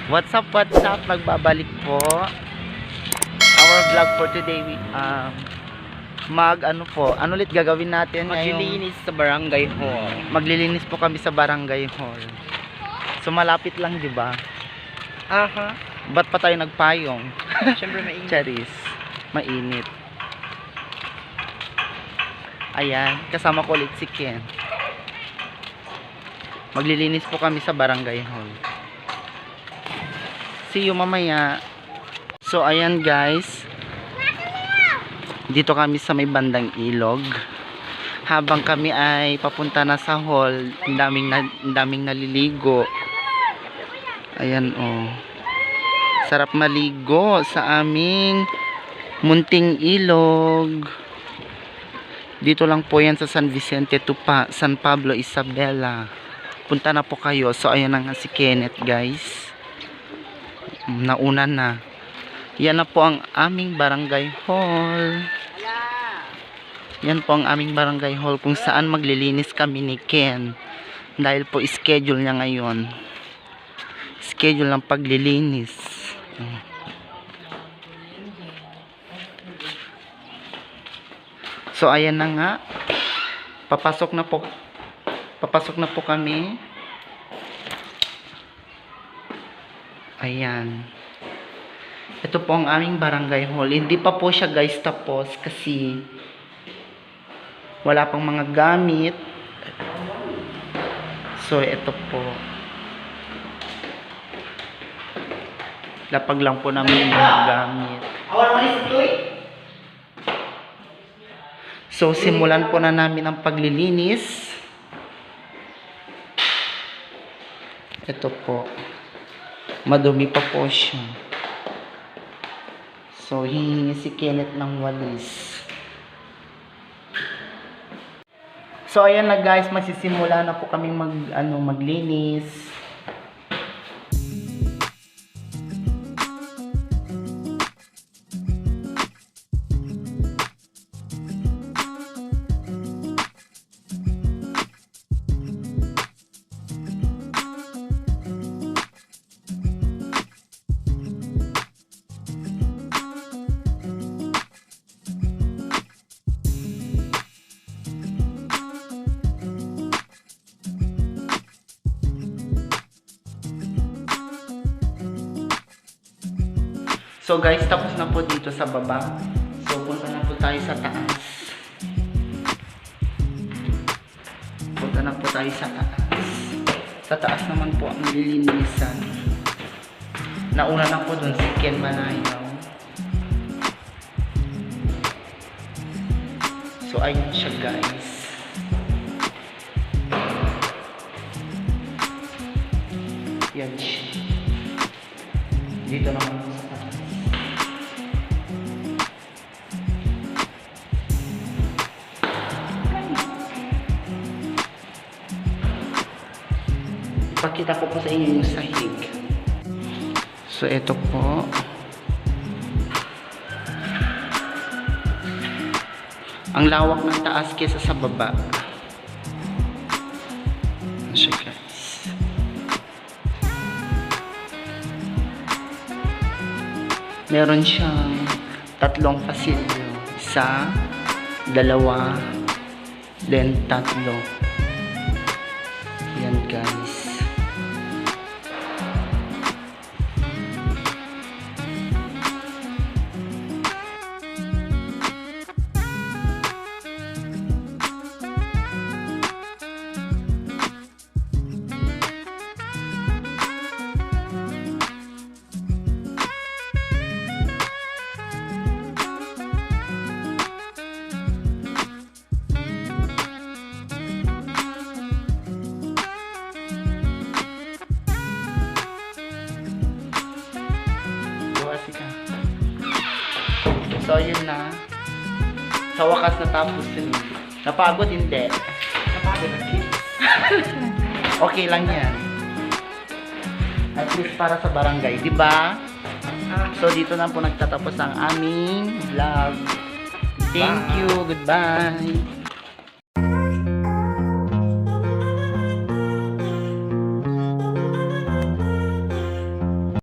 What's up, what's up? Magbabalik po. Our vlog for today, ano ulit gagawin natin ngayong Maglilinis sa barangay hall. maglilinis po kami sa barangay hall. So malapit lang, 'di ba? Aha. Ba't pa tayo nagpayong? Siyempre mainit. Charis. Mainit. Ayan, kasama ko ulit si Ken. Maglilinis po kami sa barangay hall. See you mamaya. So ayan guys, dito kami sa may bandang ilog. Habang kami ay papunta na sa hall, ang daming naliligo. Ayan oh. Sarap maligo sa aming munting ilog. Dito lang po yan sa San Vicente Tupa, San Pablo Isabela. Punta na po kayo. So ayan na nga si Kenneth guys. Nauna na. Yan na po ang aming barangay hall. Yan po ang aming barangay hall kung saan maglilinis kami ni Ken. Dahil po schedule niya ngayon. Schedule ng paglilinis. So ayan na nga. Papasok na po kami. Ayan. Ito po ang aming barangay hall. Hindi pa po siya guys tapos kasi wala pang mga gamit. So ito po. Lapag lang po namin yung mga gamit. So simulan po na namin ang paglilinis. Ito po. Madumi pa po siya. So hihingi si Kenneth ng walis. So ayan na guys, magsisimula na po kaming maglinis. So guys, tapos na po dito sa baba. So punta na po tayo sa taas. Punta na po tayo sa taas. Sa taas naman po ang lilinisan. Nauna na po dun si Ken Manayaw. So ayun siya guys. Yan siya. Dito naman po sa taas. Pakita ko po sa inyo yung sahig. So ito po. Ang lawak ng taas kesa sa baba. Ano siya guys? Meron siyang 3 pasilyo. 1, 2, then 3. Yan guys. So yun na. Sa wakas natapos yun. Napagod hindi. Napagod na kids. Okay lang yan. At least para sa barangay, di ba? So dito na po nagtatapos ang aming vlog. Thank you. Goodbye.